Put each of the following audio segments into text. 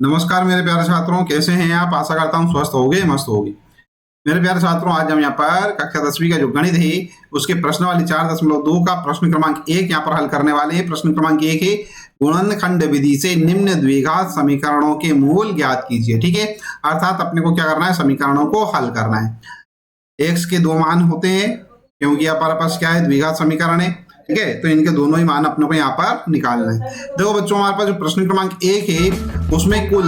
नमस्कार मेरे प्यारे छात्रों, कैसे हैं आप? आशा करता हूँ स्वस्थ होगे, मस्त होगे। मेरे प्यारे छात्रों, आज हम यहाँ पर कक्षा 10वीं का जो गणित है उसके प्रश्नावली 4.2 का प्रश्न क्रमांक 1 यहाँ पर हल करने वाले हैं। प्रश्न क्रमांक 1 है, गुणनखंड विधि से निम्न द्विघात समीकरणों के मूल ज्ञात कीजिए। ठीक है, अर्थात अपने को क्या करना है, समीकरणों को हल करना है। एक्स के दो मान होते हैं क्योंकि हमारे पास क्या है, द्विघात समीकरण है। ठीक है, तो इनके दोनों ही मान अपने को यहाँ पर निकालना है। देखो बच्चों, हमारे पास जो प्रश्न क्रमांक 1 है उसमें कुल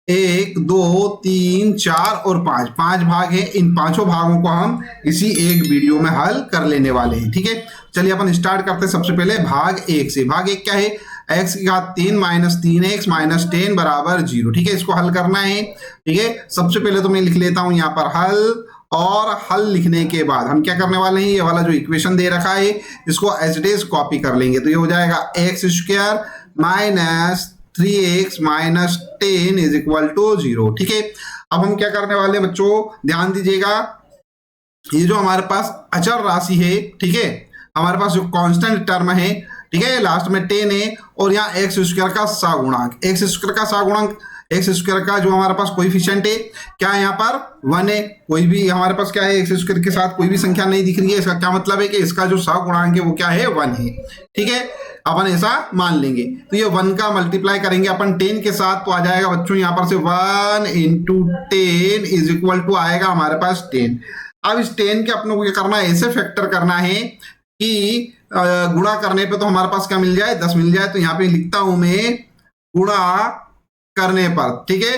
1, 2, 3, 4 और 5 भाग हैं। इन पांचों भागों को हम इसी एक वीडियो में हल कर लेने वाले हैं। ठीक है, चलिए अपन स्टार्ट करते हैं सबसे पहले भाग 1 से। भाग 1 क्या है? x की घात 3 माइनस 3x माइनस 10 बराबर 0। ठीक है, इसको हल करना है। ठीक है, सबसे पहले तो मैं लिख लेता हूं यहाँ पर हल, और हल लिखने के बाद हम क्या करने वाले हैं, ये वाला जो इक्वेशन दे रखा है इसको एज इट इज कॉपी कर लेंगे। तो ये हो जाएगा x square minus 3x minus 10 is equal to 0। ठीक है, अब हम क्या करने वाले हैं बच्चों, ध्यान दीजिएगा। ये जो हमारे पास अचर राशि है, ठीक है, हमारे पास जो कांस्टेंट टर्म है, ठीक है, लास्ट में 10 है, और यहाँ एक्स स्क्वायर का सगुणांक, एक्स स्क्वायर का सगुणांक, एक्स स्क्वायर का जो हमारे पास कोएफिशिएंट है क्या है, यहाँ पर 1 है। कोई भी हमारे पास क्या है, एक्स स्क्वायर के साथ कोई भी संख्या नहीं दिख रही है, इसका क्या मतलब है कि इसका जो सगुणांक है वो क्या है, 1 है। ठीक है, अपन ऐसा मान लेंगे। तो ये 1 का मल्टीप्लाई करेंगे अपन 10 के साथ, तो आ जाएगा बच्चों यहाँ पर से 1 इंटू 10 इज इक्वल टू आएगा हमारे पास 10। अब इस 10 के अपने को क्या करना है, ऐसे फैक्टर करना है कि गुणा करने पे तो हमारे पास क्या मिल जाए, 10 मिल जाए। तो यहाँ पे लिखता हूं मैं गुणा करने पर, ठीक है,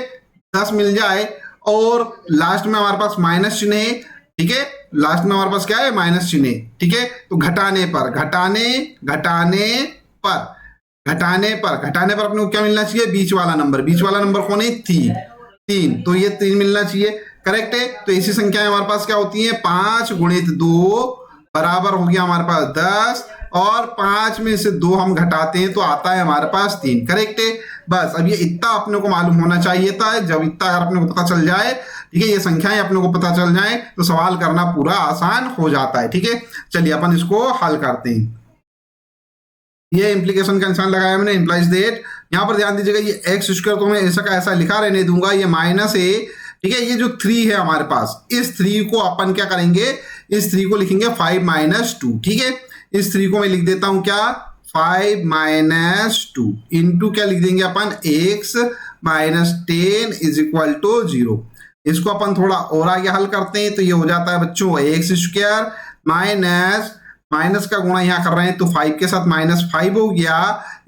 10 मिल जाए, और लास्ट में हमारे पास माइनस चिन्ह है। ठीक है, लास्ट में हमारे पास क्या है, माइनस चिन्ह है। ठीक है, तो घटाने पर अपने को क्या मिलना चाहिए, बीच वाला नंबर। बीच वाला नंबर कौन है, 3। तो ये 3 मिलना चाहिए, करेक्ट है। तो ऐसी संख्याएं हमारे पास क्या होती हैं, 5 गुणित 2 बराबर हो गया हमारे पास 10, और 5 में से 2 हम घटाते हैं तो आता है हमारे पास 3, करेक्ट है। बस अब ये इतना अपने को मालूम होना चाहिए था। जब इतना अगर अपने को पता चल जाए, ठीक है, ये संख्याएं अपने को पता चल जाए तो सवाल करना पूरा आसान हो जाता है। ठीक है, चलिए अपन इसको हल करते हैं। ये इंप्लीकेशन का निशान लगाया मैंने, इंप्लाइज दैट। यहाँ पर ध्यान दीजिएगा, ये एक्स स्क्वायर तो मैं ऐसा का ऐसा लिखा रहने दूंगा, ये माइनस है। ठीक है, ये जो 3 है हमारे पास, इस 3 को अपन क्या करेंगे, इस 3 को लिखेंगे 5 माइनस 2। ठीक है, इस 3 को मैं लिख देता हूं क्या, 5 माइनस 2 इंटू क्या लिख देंगे अपन, x minus 10 is equal to 0। इसको अपन थोड़ा और आगे हल करते हैं, तो ये हो जाता है बच्चों एक्स स्क्वायर माइनस का गुणा यहाँ कर रहे हैं तो 5 के साथ -5 हो गया।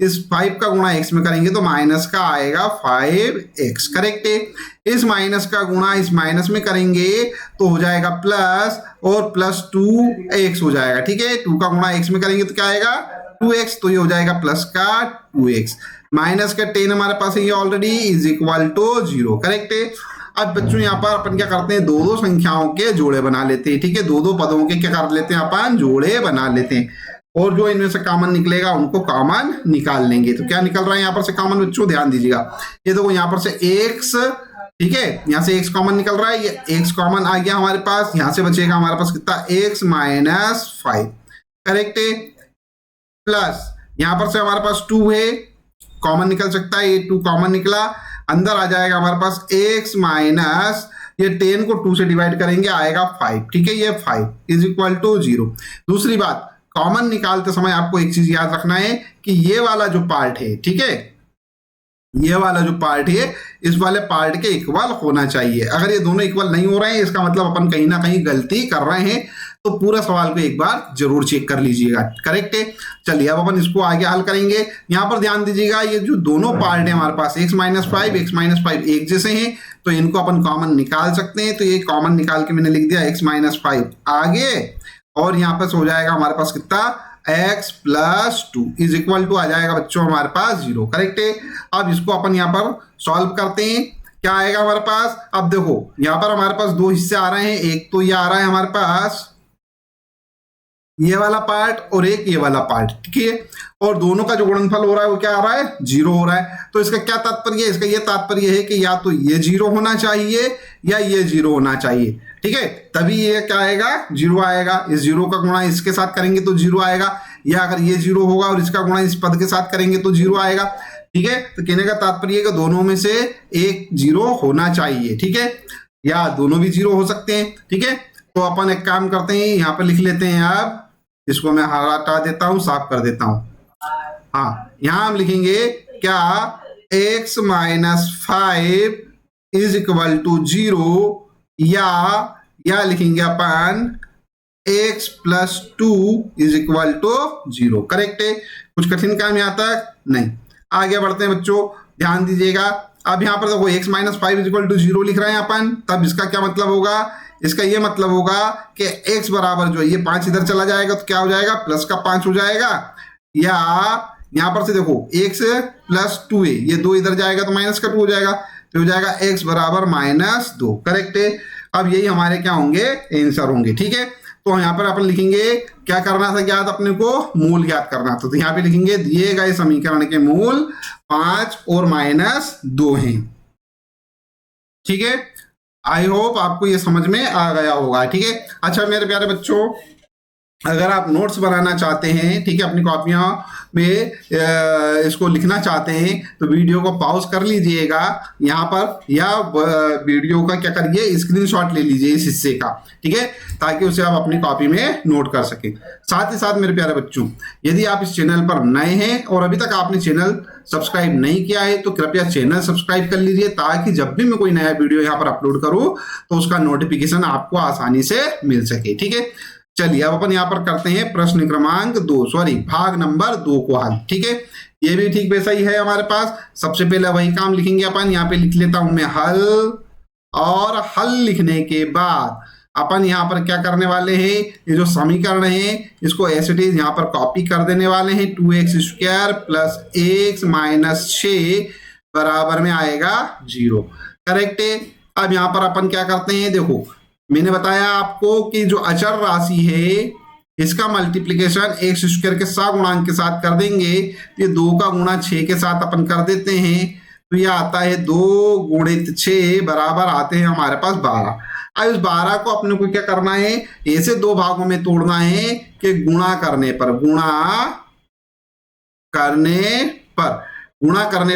इस 5 का गुणा x में करेंगे तो माइनस का आएगा 5x, करेक्ट है। इस माइनस का गुणा इस माइनस में करेंगे तो हो जाएगा प्लस, और प्लस 2x हो जाएगा। ठीक है, 2 का गुणा x में करेंगे तो क्या आएगा, 2x। तो ये हो जाएगा प्लस का 2x, माइनस का 10 हमारे पास है ये already, is equal to 0, correct है। अब बच्चों यहाँ पर अपन क्या करते हैं, दो संख्याओं के जोड़े बना लेते हैं। ठीक है, दो पदों के क्या कर लेते हैं, अपन जोड़े बना लेते हैं, और जो इनमें से कॉमन निकलेगा उनको कॉमन निकाल लेंगे। तो क्या निकल रहा है यहाँ पर से कॉमन बच्चों, ध्यान दीजिएगा। ये देखो यहाँ पर से x, ठीक है, यहाँ से x कॉमन निकल रहा है, ये x कॉमन आ गया हमारे पास। यहाँ से बचेगा हमारे पास कितना, x माइनस 5, करेक्ट है, प्लस यहाँ पर से हमारे पास 2 है, कॉमन निकल सकता है, ये 2 कॉमन निकला, अंदर आ जाएगा हमारे पास x माइनस, ये 10 को 2 से डिवाइड करेंगे आएगा 5। ठीक है, ये 5 इज इक्वल टू 0। दूसरी बात, कॉमन निकालते समय आपको एक चीज याद रखना है कि ये वाला जो पार्ट है, ठीक है, ये वाला जो पार्ट है इस वाले पार्ट के इक्वल होना चाहिए। अगर ये दोनों इक्वल नहीं हो रहे हैं, इसका मतलब अपन कहीं ना कहीं गलती कर रहे हैं। तो पूरा सवाल को एक बार जरूर चेक कर लीजिएगा, करेक्ट है। चलिए अब अपन इसको आगे हल करेंगे। यहाँ पर ध्यान दीजिएगा, ये जो दोनों पार्ट है हमारे पास, x माइनस 5 एक जैसे हैं, तो इनको अपन कॉमन निकाल सकते हैं। तो ये कॉमन निकाल के मैंने लिख दिया x माइनस 5 आगे, और यहाँ पर हो जाएगा हमारे पास कितना, x plus 2 is equal to आ जाएगा बच्चों हमारे पास 0, करेक्ट है। अब इसको अपन यहाँ पर सॉल्व करते हैं, क्या आएगा हमारे पास। अब देखो यहाँ पर हमारे पास 2 हिस्से आ रहे हैं, एक तो ये आ रहा है हमारे पास ये वाला पार्ट, और एक ये वाला पार्ट, ठीक है, और दोनों का जो गुणनफल हो रहा है वो क्या आ रहा है, 0 हो रहा है। तो इसका क्या तात्पर्य है, इसका ये तात्पर्य है कि या तो ये 0 होना चाहिए या ये 0 होना चाहिए। ठीक है, तभी ये क्या आएगा, 0 आएगा। इस 0 का गुणा इसके साथ करेंगे तो 0 आएगा, या अगर ये 0 होगा और इसका गुणा इस पद के साथ करेंगे तो 0 आएगा। ठीक है। तो कहने का तात्पर्य है कि दोनों में से एक 0 होना चाहिए, ठीक है, या दोनों भी 0 हो सकते हैं, ठीक है। तो अपन एक काम करते हैं, यहाँ पे लिख लेते हैं। अब इसको मैं हटा देता हूं, साफ कर देता हूं। हाँ, यहां हम लिखेंगे क्या, x minus 5 is equal to 0, या लिखेंगे अपन x plus 2 is equal to 0। Correct है, कुछ कठिन काम यहां तक नहीं। आगे बढ़ते हैं बच्चों, ध्यान दीजिएगा। अब यहां पर देखो x minus 5 is equal to 0 लिख रहे हैं अपन, तब इसका क्या मतलब होगा, इसका ये मतलब होगा कि x बराबर जो है ये 5 इधर चला जाएगा तो क्या हो जाएगा, प्लस का 5 हो जाएगा, या यहां पर से देखो x प्लस 2 है, ये 2 इधर जाएगा तो माइनस का 2 हो जाएगा, तो हो जाएगा x बराबर -2। करेक्ट है। अब यही हमारे क्या होंगे, आंसर होंगे, ठीक है। तो यहां पर अपन लिखेंगे क्या करना था ज्ञात, अपने को मूल ज्ञात करना था। तो यहां पे लिखेंगे दिए गए समीकरण के मूल 5 और -2 हैं, ठीक है। आई होप आपको ये समझ में आ गया होगा, ठीक है। अच्छा मेरे प्यारे बच्चों, अगर आप नोट्स बनाना चाहते हैं, ठीक है, अपनी कॉपियां में इसको लिखना चाहते हैं तो वीडियो को पॉज कर लीजिएगा यहाँ पर, या वीडियो का क्या करिए, स्क्रीनशॉट ले लीजिए इस हिस्से का, ठीक है, ताकि उसे आप अपनी कॉपी में नोट कर सकें। साथ ही साथ मेरे प्यारे बच्चों, यदि आप इस चैनल पर नए हैं और अभी तक आपने चैनल सब्सक्राइब नहीं किया है तो कृपया चैनल सब्सक्राइब कर लीजिए, ताकि जब भी मैं कोई नया वीडियो यहाँ पर अपलोड करूँ तो उसका नोटिफिकेशन आपको आसानी से मिल सके, ठीक है। चलिए अब अपन यहाँ पर करते हैं प्रश्न क्रमांक 2, सॉरी भाग नंबर 2 को हल, ठीक है। ये भी ठीक वैसा ही है हमारे पास। सबसे पहले वही काम लिखेंगे अपन, यहाँ पे लिख लेता हूं मैं हल, और हल लिखने के बाद अपन यहाँ पर क्या करने वाले हैं, ये जो समीकरण है इसको एज इट इज यहाँ पर कॉपी कर देने वाले हैं। 2x² प्लस x माइनस 6 बराबर में आएगा 0। करेक्ट है। अब यहाँ पर अपन क्या करते हैं, देखो मैंने बताया आपको कि जो अचर राशि है इसका मल्टीप्लिकेशन x² के सगुणांक के साथ कर देंगे। ये 2 का गुणा 6 के साथ अपन कर देते हैं, तो ये आता है 2 गुणित 6 बराबर आते हैं हमारे पास 12। अब इस 12 को अपने को क्या करना है, ऐसे 2 भागों में तोड़ना है कि गुणा करने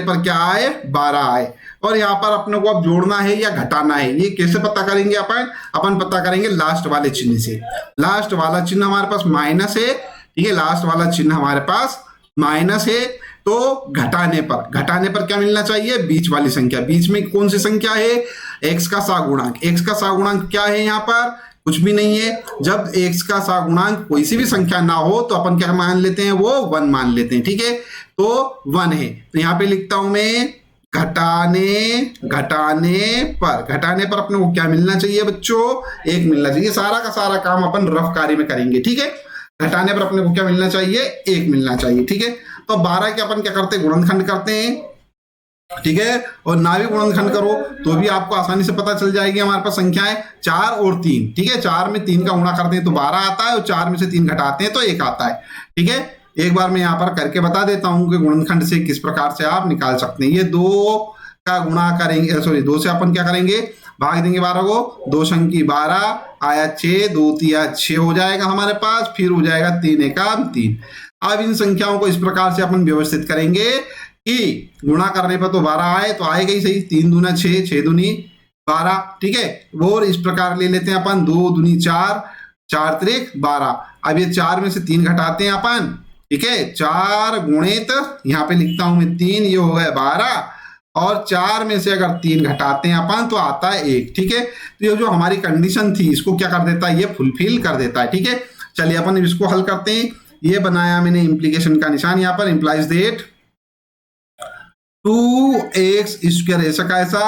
पर क्या आए, 12 आए। और यहाँ पर अपने को अब जोड़ना है या घटाना है, ये कैसे पता करेंगे अपन पता करेंगे लास्ट वाले चिन्ह से। लास्ट वाला चिन्ह हमारे पास माइनस है, ठीक है, लास्ट वाला चिन्ह हमारे पास माइनस है। तो घटाने पर क्या मिलना चाहिए, बीच वाली संख्या। बीच में कौन सी संख्या है, x का सगुणांक। x का सगुणांक क्या है, यहाँ पर कुछ भी नहीं है। जब x का सगुणांक कोई सी भी संख्या ना हो तो अपन क्या मान लेते हैं, वो 1 मान लेते हैं, ठीक है। तो 1 है, तो यहाँ पे लिखता हूं मैं घटाने पर अपने को क्या मिलना चाहिए बच्चों, 1 मिलना चाहिए। सारा का सारा काम अपन रफ कार्य में करेंगे, ठीक है। घटाने पर अपने को क्या मिलना चाहिए, 1 मिलना चाहिए, ठीक है। तो 12 के अपन क्या करते हैं, गुणनखंड करते हैं, ठीक है। और ना भी गुणनखंड करो तो भी आपको आसानी से पता चल जाएगी। हमारे पास संख्याएं 4 और 3, ठीक है। 4 में 3 का गुणा करते हैं तो 12 आता है, और 4 में से 3 घटाते हैं तो 1 आता है, ठीक है। एक बार मैं यहाँ पर करके बता देता हूं कि गुणनखंड से किस प्रकार से आप निकाल सकते हैं। ये 2 का गुणा करेंगे, सॉरी 2 से अपन क्या करेंगे, भाग देंगे 12 को। 2 संख्या 12 आया 6, 2 तिया 6 हो जाएगा हमारे पास, फिर हो जाएगा 3 एकम 3। अब इन संख्याओं को इस प्रकार से अपन व्यवस्थित करेंगे कि गुणा करने पर तो 12 आए तो आएगा ही सही, 3 दूना 6, 6 दूनी 12, ठीक है। और इस प्रकार ले लेते हैं अपन 2 दूनी 4, 4 त्रिक 12। अब ये 4 में से 3 घटाते हैं अपन, ठीक है। 4 गुणित यहाँ पे लिखता हूं मैं 3, ये हो गया 12, और 4 में से अगर 3 घटाते हैं अपन तो आता है 1, ठीक है। तो ये जो हमारी कंडीशन थी इसको क्या कर देता है, ये फुलफिल कर देता है, ठीक है। चलिए अपन इसको हल करते हैं। ये बनाया मैंने इम्प्लीकेशन का निशान, यहाँ पर इंप्लाइज दैट 2x² ऐसा का ऐसा,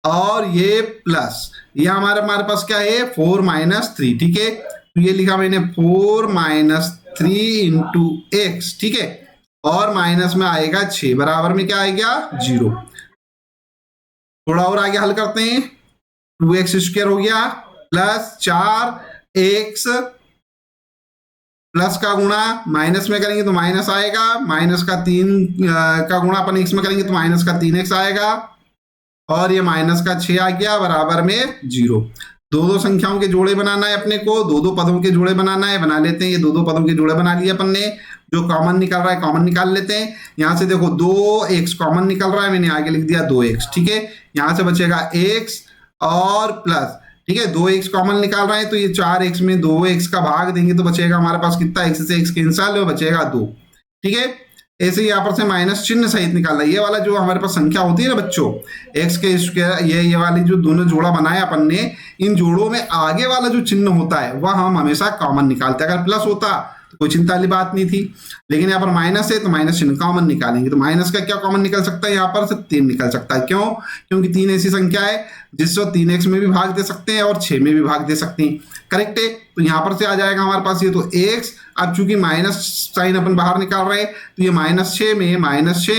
और ये प्लस ये हमारे पास क्या है 4 - 3, ठीक है। तो ये लिखा मैंने 4 - 3 इंटू x, ठीक है। और माइनस में आएगा 6, बराबर में क्या आएगा 0। थोड़ा और आगे हल करते हैं। 2x² हो गया प्लस 4x प्लस का गुणा माइनस में करेंगे तो माइनस आएगा, माइनस का 3 का गुणा अपन x में करेंगे तो माइनस का 3x आएगा, और ये माइनस का 6 आ गया बराबर में 0। दो दो संख्याओं के जोड़े बनाना है अपने को, दो दो पदों के जोड़े बनाना है, बना लेते हैं। ये दो दो पदों के जोड़े बना लिए अपन ने। जो कॉमन निकल रहा है कॉमन निकाल लेते हैं। यहां से देखो 2x कॉमन निकल रहा है, मैंने आगे लिख दिया 2x, ठीक है। यहां से बचेगा x और प्लस, ठीक है। 2x कॉमन निकाल रहे हैं तो ये 4x में 2x का भाग देंगे तो बचेगा हमारे पास कितना, x से x कैंसिल, बचेगा 2, ठीक है। ऐसे यहाँ पर से माइनस चिन्ह सहित निकालना। ये वाला जो हमारे पास संख्या होती है ना बच्चों, x के स्क्वायर, ये वाली जो दोनों जोड़ा बनाया अपन ने, इन जोड़ों में आगे वाला जो चिन्ह होता है वह हम हमेशा कॉमन निकालते हैं। अगर प्लस होता तो कोई चिंता वाली बात नहीं थी, लेकिन यहाँ पर माइनस है तो माइनस चिन्ह कॉमन निकालेंगे। तो माइनस का क्या कॉमन निकल सकता है, यहाँ पर से 3 निकल सकता है। क्यों? क्योंकि 3 ऐसी संख्या है जिसको 3x में भी भाग दे सकते हैं और 6 में भी भाग दे सकते हैं। करेक्ट है। तो यहाँ पर से आ जाएगा हमारे पास ये तो x। अब चूंकि माइनस साइन अपन बाहर निकाल रहे हैं तो ये -6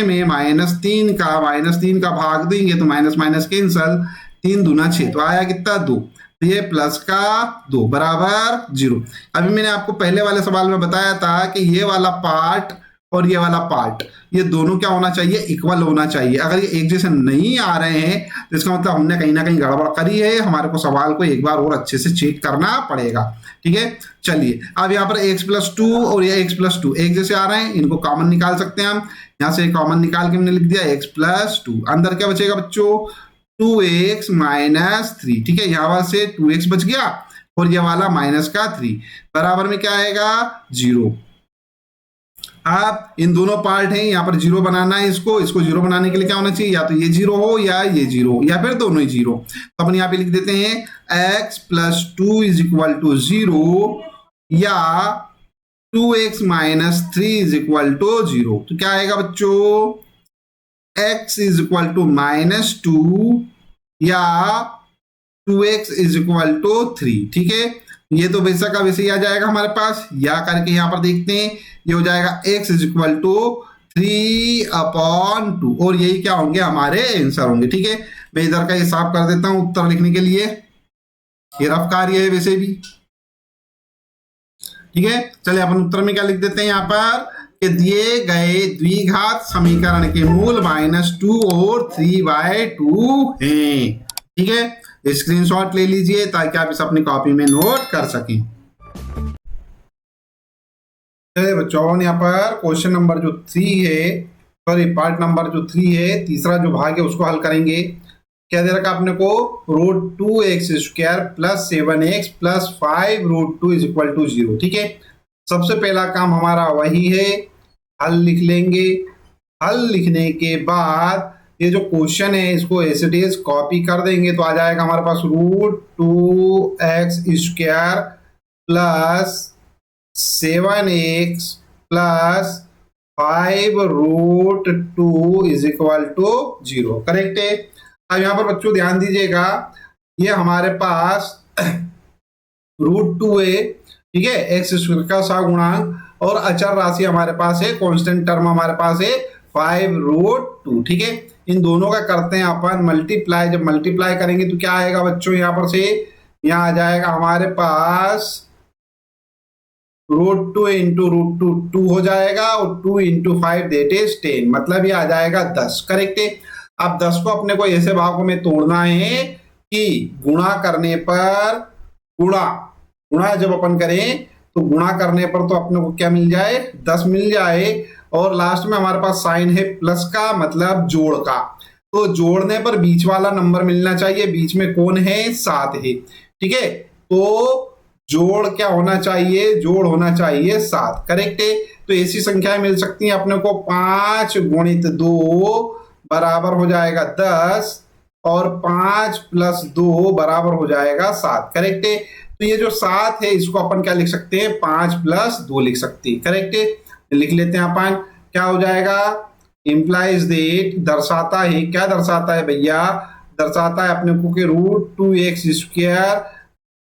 में -3 का भाग देंगे तो माइनस माइनस कैंसल, 3 दूना 6, तो आया कितना 2। तो ये प्लस का 2 बराबर 0। अभी मैंने आपको पहले वाले सवाल में बताया था कि ये वाला पार्ट और ये वाला पार्ट, ये दोनों क्या होना चाहिए, इक्वल होना चाहिए। अगर ये एक जैसे नहीं आ रहे हैं तो इसका मतलब हमने कहीं ना कहीं गड़बड़ करी है। हमारे को सवाल को एक बार और अच्छे से चेक करना पड़ेगा, ठीक है। चलिए अब यहाँ पर x+2 और ये x+2 एक जैसे आ रहे हैं, इनको कॉमन निकाल सकते हैं हम। यहाँ से कॉमन निकाल के हमने लिख दिया x+2। अंदर क्या बचेगा बच्चों, 2x - 3, ठीक है। यहाँ से 2x बच गया और ये वाला -3 बराबर में क्या आएगा 0। अब इन दोनों पार्ट हैं, यहाँ पर 0 बनाना है। इसको 0 बनाने के लिए क्या होना चाहिए, या तो ये 0 हो या ये 0 हो या फिर दोनों ही 0। तो अपन यहाँ पे लिख देते हैं x+2 = 0 या 2x - 3 = 0। तो क्या आएगा बच्चों, x = -2 या 2x = 3, ठीक है। ये तो वैसा का वैसे ही आ जाएगा हमारे पास, या करके यहाँ पर देखते हैं। ये हो जाएगा x = 3/2 और यही क्या होंगे हमारे आंसर होंगे, ठीक है। मैं इधर का हिसाब कर देता हूं उत्तर लिखने के लिए। ये रफ कार्य है वैसे भी, ठीक है। चलिए अपन उत्तर में क्या लिख देते हैं यहाँ पर कि दिए गए द्विघात समीकरण के मूल -2 और 3/2 हैं, ठीक है। स्क्रीनशॉट ले लीजिए ताकि आप इसे अपनी कॉपी में नोट कर सकें। चलिए बच्चों, यहाँ पर क्वेश्चन नंबर जो 3 है, सॉरी पार्ट नंबर जो 3 है, तीसरा जो भाग है उसको हल करेंगे। क्या दे रखा आपने को, √2x² + 7x + 5√2 = 0, ठीक है। सबसे पहला काम हमारा वही है, हल लिख लेंगे। हल लिखने के बाद ये जो क्वेश्चन है इसको एज इट इज कॉपी कर देंगे तो आ जाएगा हमारे पास √2x² + 7x + 5√2 = 0। करेक्ट है। अब यहाँ पर बच्चों ध्यान दीजिएगा, ये हमारे पास √2 है, ठीक है, x² का सगुणांक और अचर राशि हमारे पास है, कांस्टेंट टर्म हमारे पास है 5√2, ठीक है। इन दोनों का करते हैं अपन मल्टीप्लाई। जब मल्टीप्लाई करेंगे तो क्या आएगा बच्चों, यहाँ पर से यहाँ आ जाएगा हमारे पास √2 × √2 2 हो जाएगा और 2 × 5 दैट इज 10, मतलब ये आ जाएगा 10। करेक्ट है। अब 10 को अपने को ऐसे भागों में तोड़ना है कि गुणा करने पर गुणा जब अपन करें तो गुणा करने पर तो अपने को क्या मिल जाए, 10 मिल जाए और लास्ट में हमारे पास साइन है प्लस का, मतलब जोड़ का। तो जोड़ने पर बीच वाला नंबर मिलना चाहिए, बीच में कौन है, 7 है, ठीक है। तो जोड़ क्या होना चाहिए, जोड़ होना चाहिए 7। करेक्ट है। तो ऐसी संख्याएं मिल सकती हैं अपने को 5 × 2 बराबर हो जाएगा 10 और 5 + 2 बराबर हो जाएगा 7। करेक्ट है। तो ये जो 7 है इसको अपन क्या लिख सकते हैं, 5 + 2 लिख सकते हैं। करेक्ट है। लिख लेते हैं अपन, क्या हो जाएगा, इंप्लाइज दैट, दर्शाता है, क्या दर्शाता है भैया, दर्शाता है अपने को कि √2x²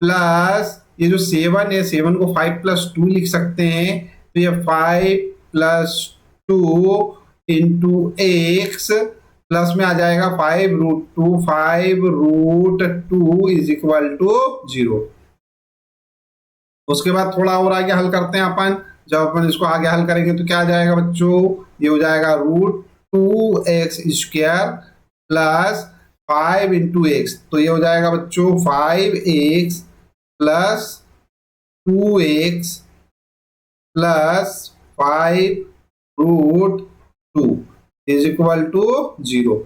प्लस ये जो 7 है, 7 को 5 + 2 लिख सकते हैं। तो ये 5 + 2 × x प्लस में आ जाएगा 5√2 = 0। उसके बाद थोड़ा और आगे हल करते हैं अपन। जब अपन इसको आगे हल करेंगे तो क्या आ जाएगा बच्चों, ये हो जाएगा √2x² प्लस 5 इंटू एक्स, तो ये हो जाएगा बच्चों 5x plus 2x plus 5√2 is equal to 0।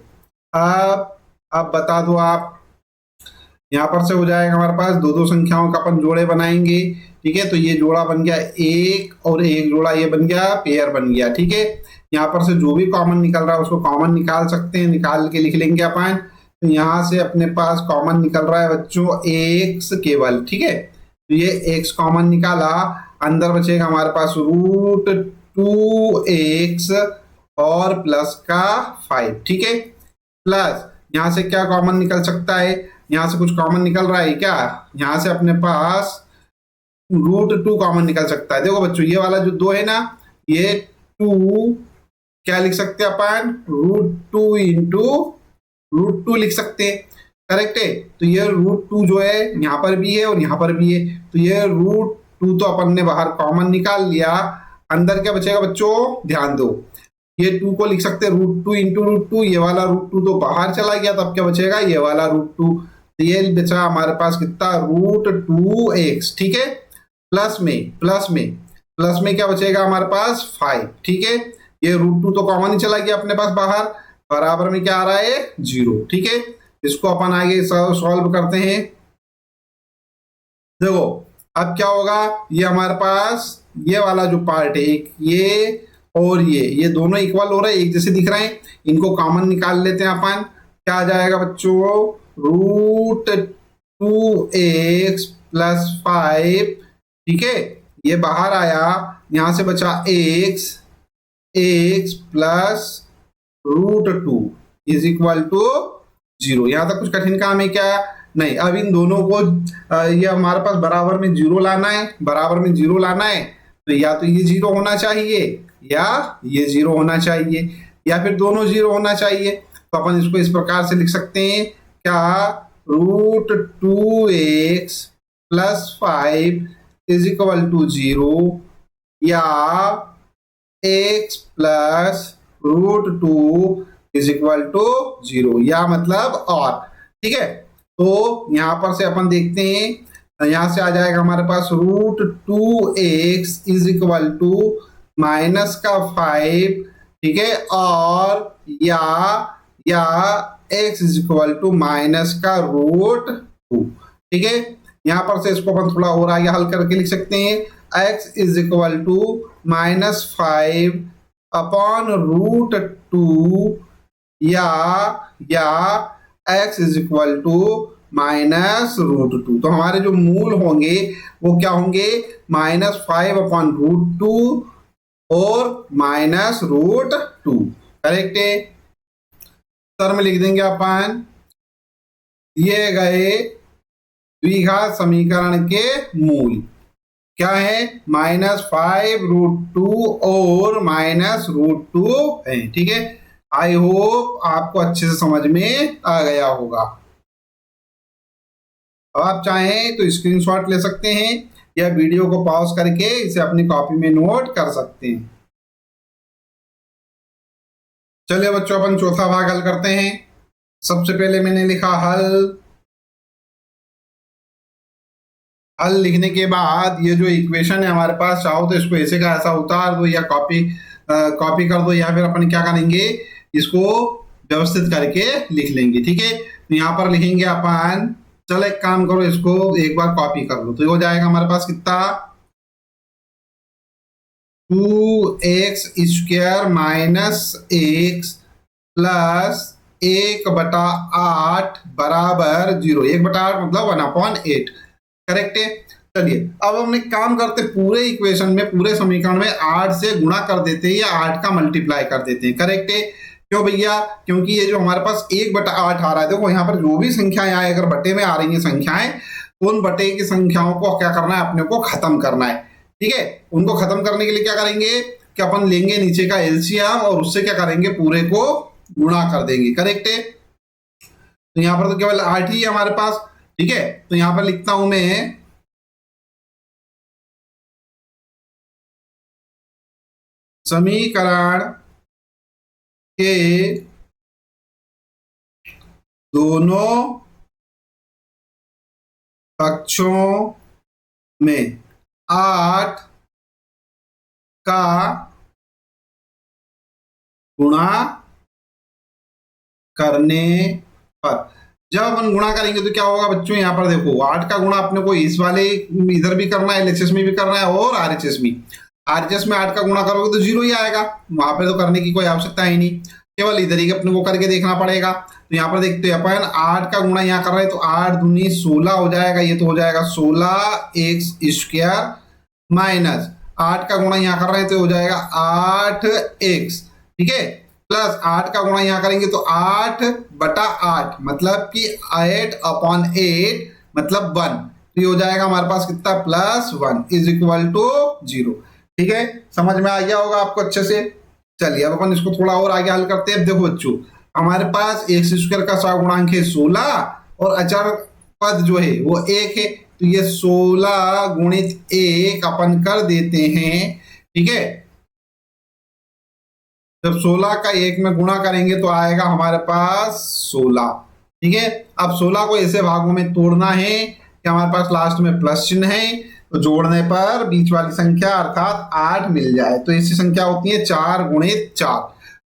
अब बता दो आप, यहां पर से हो जाएगा हमारे पास दो दो संख्याओं का अपन जोड़े बनाएंगे, ठीक है। तो ये जोड़ा बन गया एक और एक जोड़ा ये बन गया पेयर बन गया, ठीक है। यहाँ पर से जो भी कॉमन निकल रहा है उसको कॉमन निकाल सकते हैं, निकाल के लिख लेंगे अपन। तो यहाँ से अपने पास कॉमन निकल रहा है बच्चों एक्स केवल, ठीक है। तो ये एक्स कॉमन निकाला, अंदर बचेगा हमारे पास √2x और प्लस का 5, ठीक है। प्लस यहां से क्या कॉमन निकल सकता है, यहां से कुछ कॉमन निकल रहा है क्या, यहां से अपने पास √2 कॉमन निकल सकता है। देखो बच्चों ये वाला जो 2 है ना, ये 2 क्या लिख सकते हैं अपन, √2 इंटू √2 लिख सकते हैं, करेक्ट है। तो ये √2 जो है यहाँ पर भी है और यहाँ पर भी है, तो ये √2 तो अपन ने बाहर कॉमन निकाल लिया। अंदर क्या बचेगा बच्चों, ध्यान दो, ये 2 को लिख सकते हैं √2 इंटू √2, ये वाला √2 तो बाहर चला गया, तब क्या बचेगा ये वाला √2। तो ये बचा हमारे पास कितना, √2x, ठीक है। प्लस में क्या बचेगा हमारे पास 5, ठीक है। ये √2 तो कॉमन ही चला गया अपने पास बाहर, बराबर में क्या आ रहा है 0, ठीक है। इसको अपन आगे सॉल्व करते हैं। देखो अब क्या होगा, ये हमारे पास ये वाला जो पार्ट है एक ये और ये दोनों इक्वल हो रहे हैं, एक जैसे दिख रहे हैं, इनको कॉमन निकाल लेते हैं अपन। क्या आ जाएगा बच्चों, √2x प्लस 5, ठीक है। ये बाहर आया, यहां से बचा x plus √2 is equal to 0। यहां तक कुछ कठिन काम है क्या, नहीं। अब इन दोनों को ये हमारे पास बराबर में 0 लाना है, बराबर में 0 लाना है, तो या तो ये 0 होना चाहिए या ये 0 होना चाहिए, या फिर दोनों 0 होना चाहिए। तो अपन इसको इस प्रकार से लिख सकते हैं, क्या, √2x plus 5 is equal to 0, या x plus √2 is equal to 0, या मतलब और, ठीक है। तो यहां पर से अपन देखते हैं, यहां से आ जाएगा हमारे पास √2x is equal to minus का 5, ठीक है, और या x is equal to minus का √2, ठीक है। यहां पर से इसको अपन थोड़ा और आगे हल करके लिख सकते हैं, x is equal to -5 upon √2, या x इज इक्वल टू -√2। तो हमारे जो मूल होंगे वो क्या होंगे, -5 अपॉन √2 और -√2, करेक्ट है। सर में लिख देंगे अपन, दिए गए द्विघात समीकरण के मूल क्या है, -5√2 और -√2 है, ठीक है। आई होप आपको अच्छे से समझ में आ गया होगा। अब आप चाहें तो स्क्रीनशॉट ले सकते हैं या वीडियो को पॉज करके इसे अपनी कॉपी में नोट कर सकते हैं। चलिए बच्चों अपन चौथा भाग हल करते हैं। सबसे पहले मैंने लिखा हल लिखने के बाद ये जो इक्वेशन है हमारे पास, चाहो तो इसको ऐसे का ऐसा उतार दो या कॉपी कर दो, या फिर अपन क्या करेंगे, इसको व्यवस्थित करके लिख लेंगे, ठीक है। तो यहाँ पर लिखेंगे अपन, चलो एक काम करो, इसको एक बार कॉपी कर लो, तो हो जाएगा हमारे पास कितना, 2x square minus x plus 1/8 बराबर 0। 1/8 मतलब 1/8, करेक्ट है। चलिए अब हम एक काम करते, पूरे इक्वेशन में, पूरे समीकरण में 8 से गुणा कर देते हैं या 8 का मल्टीप्लाई कर देते हैं, करेक्ट है। क्यों भैया, क्योंकि ये जो हमारे पास 1/8 आ रहा है, देखो यहाँ पर जो भी संख्याएं आए, अगर बटे में आ रही हैं संख्याएं, तो उन बटे की संख्याओं को क्या करना है, अपने को खत्म करना है, ठीक है। उनको खत्म करने के लिए क्या करेंगे कि अपन लेंगे नीचे का एलसीएम और उससे क्या करेंगे, पूरे को गुणा कर देंगे, करेक्ट है। तो यहाँ पर तो केवल 8 ही है हमारे पास, ठीक है। तो यहां पर लिखता हूं मैं, समीकरण के दोनों पक्षों में 8 का गुणा करने पर। जब अपन गुणा करेंगे तो क्या होगा बच्चों, यहाँ पर देखो 8 का गुणा अपने को इस वाले इधर भी करना है, एलएचएस में भी करना है और आरएचएस में। आरएचएस में 8 का गुणा करोगे तो 0 ही आएगा, वहां पे तो करने की कोई आवश्यकता है नहीं, केवल इधर ही अपने को करके देखना पड़ेगा। तो यहाँ पर देखते हैं अपन 8 का गुणा यहाँ कर रहे हैं तो 8 दूनी 16 हो जाएगा, ये तो हो जाएगा 16x² माइनस 8 का गुणा यहाँ कर रहे हैं तो हो जाएगा 8x, ठीक है, प्लस 8 का गुणा यहाँ करेंगे तो 8/8 मतलब कि 8/8 मतलब 1, तो ये हो जाएगा हमारे पास कितना +1 इज इक्वल टू 0। ठीक है, समझ में आ गया होगा आपको अच्छे से। चलिए अब अपन इसको थोड़ा और आगे हल करते हैं। देखो बच्चों, हमारे पास x² का सहगुणांक है 16 और अचर पद जो है वो 1 है, तो ये 16 गुणित 1 अपन कर देते हैं। ठीक है, जब 16 का 1 में गुणा करेंगे तो आएगा हमारे पास 16। ठीक है, अब 16 को ऐसे भागों में तोड़ना है कि हमारे पास लास्ट में प्लस चिन्ह है, तो जोड़ने पर बीच वाली संख्या अर्थात 8 मिल जाए। तो ऐसी संख्या होती है 4 गुणित 4,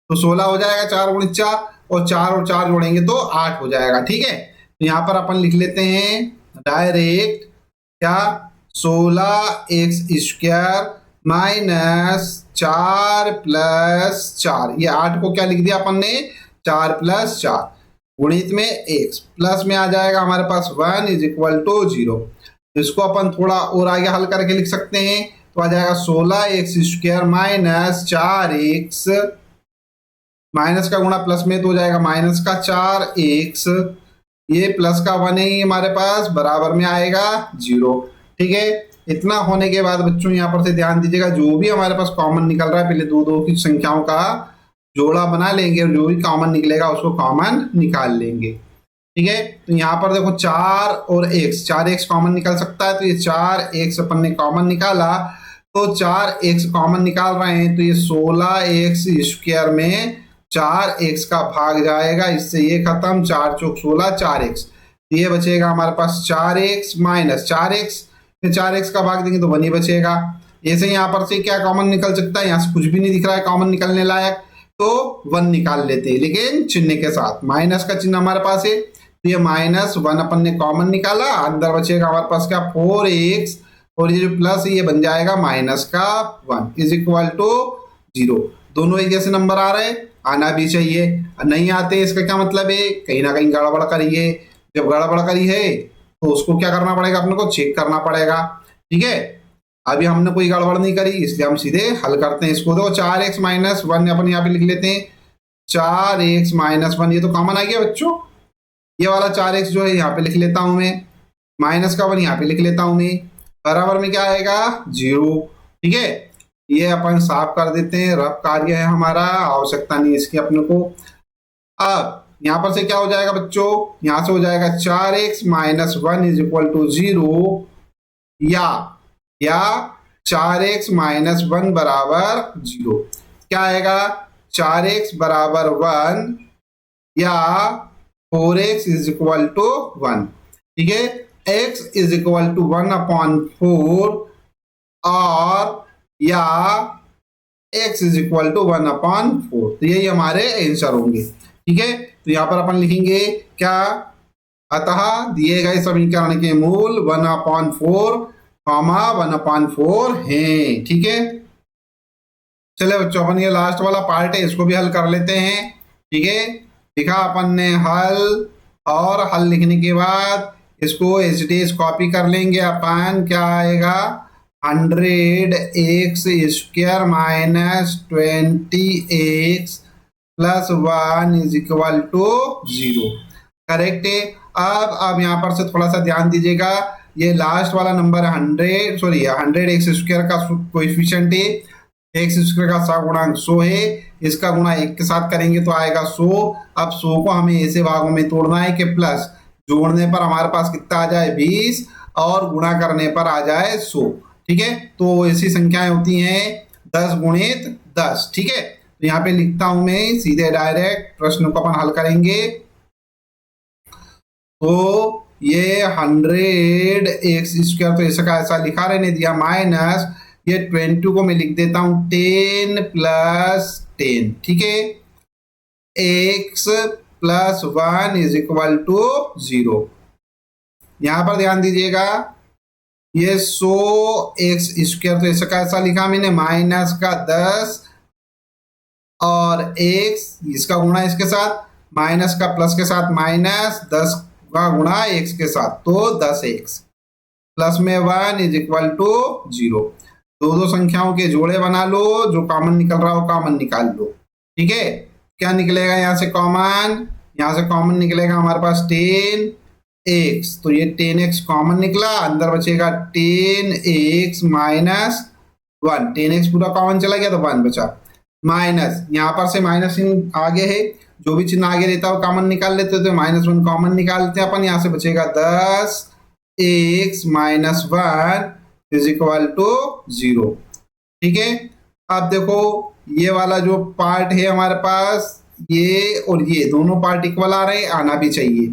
तो 16 हो जाएगा 4 गुणित 4 और 4 जोड़ेंगे तो 8 हो जाएगा। ठीक है, तो यहाँ पर अपन लिख लेते हैं डायरेक्ट क्या, 16x² माइनस 4 + 4, ये 8 को क्या लिख दिया अपन ने 4 + 4 गुणित में x, प्लस में आ जाएगा हमारे पास 1 इज इक्वल टू 0। इसको अपन थोड़ा और आगे हल करके लिख सकते हैं, तो आ जाएगा 16x² माइनस 4x, माइनस का गुणा प्लस में तो हो जाएगा माइनस का 4x, ये प्लस का 1 है हमारे पास, बराबर में आएगा 0। ठीक है, इतना होने के बाद बच्चों यहाँ पर से ध्यान दीजिएगा, जो भी हमारे पास कॉमन निकल रहा है पहले दो की संख्याओं का जोड़ा बना लेंगे और जो भी कॉमन निकलेगा उसको कॉमन निकाल लेंगे। ठीक है, तो यहाँ पर देखो 4 और x, 4x कॉमन निकल सकता है, तो ये 4x अपन ने कॉमन निकाला, तो 4x कॉमन निकाल रहे हैं तो ये 16x² में 4x का भाग जाएगा, इससे ये खत्म, 4 चौक 16 4x, ये बचेगा हमारे पास 4x माइनस 4x, 4x का भाग देंगे तो 1 ही बचेगा। ऐसे यहाँ पर से क्या कॉमन निकल सकता है, यहाँ से कुछ भी नहीं दिख रहा है कॉमन निकलने लायक, तो 1 निकाल लेते हैं, लेकिन चिन्ह के साथ, माइनस का चिन्ह हमारे पास है, तो ये -1 अपन ने कॉमन निकाला, अंदर बचेगा हमारे पास क्या 4x, और ये जो प्लस है ये बन जाएगा -1 इज इक्वल टू 0। दोनों एक जैसे नंबर आ रहे हैं, आना भी चाहिए, नहीं आते इसका क्या मतलब है, कहीं ना कहीं गड़बड़ करी है। जब गड़बड़ करी है तो उसको क्या करना पड़ेगा, अपने को चेक करना पड़ेगा। ठीक है, अभी हमने कोई गड़बड़ नहीं करी, इसलिए हम सीधे हल करते हैं इसको। देखो 4x माइनस 1 अपन यहाँ पे लिख लेते हैं, 4x माइनस 1, ये तो कॉमन आ गया बच्चों, ये वाला 4x जो है यहाँ पे लिख लेता हूं मैं, माइनस का 1 यहाँ पे लिख लेता हूं मैं, बराबर में क्या आएगा 0। ठीक है, ये अपन साफ कर देते हैं, रफ कार्य है हमारा, आवश्यकता नहीं इसकी अपने को। अब यहाँ पर से क्या हो जाएगा बच्चों, यहाँ से हो जाएगा 4x minus 1 is equal to 0, या 4x माइनस 1 बराबर 0। क्या आएगा, 4x बराबर 1 या 4x इज इक्वल टू 1। ठीक है, x इज इक्वल टू 1/4 और या x इज इक्वल टू 1/4, तो यही हमारे आंसर होंगे। ठीक है, तो यहाँ पर अपन लिखेंगे क्या, अतः दिए गए समीकरण के मूल 1/4, 1/4 हैं। ठीक है, चले बच्चों अपन ये लास्ट वाला पार्ट है इसको भी हल कर लेते हैं। ठीक है, लिखा अपन ने हल, और हल लिखने के बाद इसको एचडीएस कॉपी कर लेंगे अपन, क्या आएगा 100x² minus 20x plus 1 is equal to 0। Correct है। अब यहाँ पर से थोड़ा सा ध्यान दीजिएगा, ये लास्ट वाला नंबर 100x² का कोएफिशिएंट है, x² का सगुणांक 100 है, इसका गुणा 1 के साथ करेंगे तो आएगा 100। अब 100 को हमें ऐसे भागों में तोड़ना है कि प्लस जोड़ने पर हमारे पास कितना आ जाए 20 और गुणा करने पर आ जाए 100। ठीक है, तो ऐसी संख्याएं होती हैं 10 गुणित 10। ठीक है, तो यहाँ पे लिखता हूं मैं सीधे डायरेक्ट, प्रश्न को अपन हल करेंगे। तो ये 100x² तो ऐसा का ऐसा लिखा रहने दिया, माइनस ये 22 को मैं लिख देता हूं 10 + 10, ठीक है। x + 1 = 0। यहां पर ध्यान दीजिएगा, ये 100x² तो ऐसा का ऐसा लिखा मैंने, माइनस का 10 और x इसका गुणा इसके साथ, माइनस का प्लस के साथ माइनस, 10 का गुणा x के साथ, तो 10x प्लस में 1 = 0। दो संख्याओं के जोड़े बना लो, जो कॉमन निकल रहा हो कॉमन निकाल लो, ठीक है। क्या निकलेगा यहाँ से कॉमन? यहाँ से कॉमन निकलेगा हमारे पास 10x, तो ये 10x कॉमन निकला, अंदर बचेगा 10x - 1, 10x पूरा कॉमन चला गया तो 1 बचा, माइनस यहाँ पर से माइनस आगे है, जो भी चिन्ह आगे रहता है वो कॉमन निकाल लेते, तो -1 कॉमन निकालते हैं अपन, यहाँ से बचेगा 10x - 1 = 0, ठीक है। अब देखो ये वाला जो पार्ट है हमारे पास, ये और ये दोनों पार्ट इक्वल आ रहे हैं, आना भी चाहिए,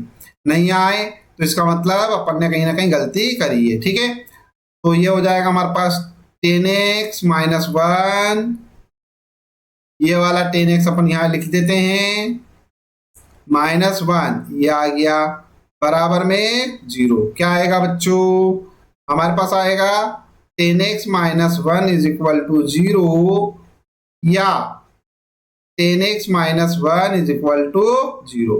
नहीं आए तो इसका मतलब अपन ने कहीं ना कहीं गलती करी है, ठीक है। तो ये हो जाएगा हमारे पास 10x - 1, ये वाला 10x अपन यहाँ लिख देते हैं, -1 ये आ गया, बराबर में 0। क्या आएगा बच्चों? हमारे पास आएगा 10x - 1 = 0 या 10x - 1 = 0।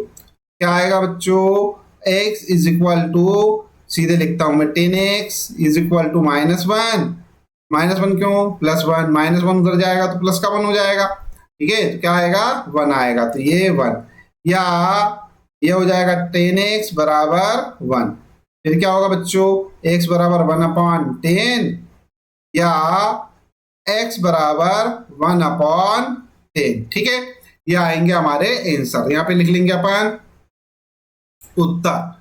क्या आएगा बच्चों? x = सीधे लिखता हूं मैं, 10x = -1 क्यों? +1, -1 उधर जाएगा तो प्लस का 1 हो जाएगा, ठीक है। तो क्या आएगा? 1 आएगा, तो ये 1, या ये हो जाएगा 10x = 1। फिर क्या होगा बच्चों? x = 1/10 या x = 1/10, ठीक है। ये आएंगे हमारे आंसर, यहाँ पे लिख लेंगे अपन उत्तर।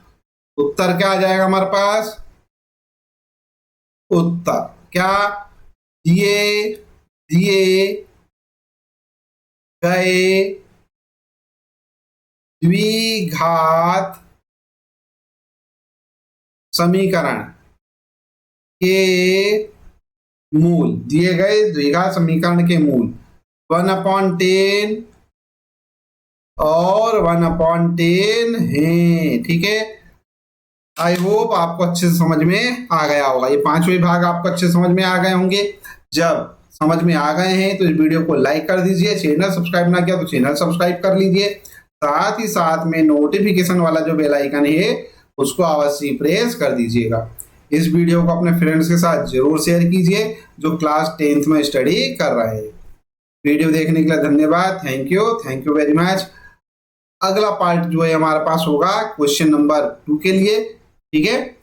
उत्तर क्या आ जाएगा हमारे पास? उत्तर क्या? दिए गए द्विघात समीकरण के मूल, दिए गए द्विघात समीकरण के मूल 1/10 और 1/10 हैं, ठीक है। आई होप आपको अच्छे से समझ में आ गया होगा, ये पांचवें भाग आपको अच्छे समझ में आ गए होंगे। जब समझ में आ गए हैं तो इस वीडियो को लाइक कर दीजिए, चैनल सब्सक्राइब ना किया तो चैनल सब्सक्राइब कर लीजिए, साथ ही साथ में नोटिफिकेशन वाला जो बेल आइकन है उसको अवश्य प्रेस कर दीजिएगा। इस वीडियो को अपने फ्रेंड्स के साथ जरूर शेयर कीजिए जो क्लास 10th में स्टडी कर रहे हैं। वीडियो देखने के लिए धन्यवाद, थैंक यू वेरी मच। अगला पार्ट जो है हमारे पास होगा क्वेश्चन नंबर 2 के लिए, ठीक है।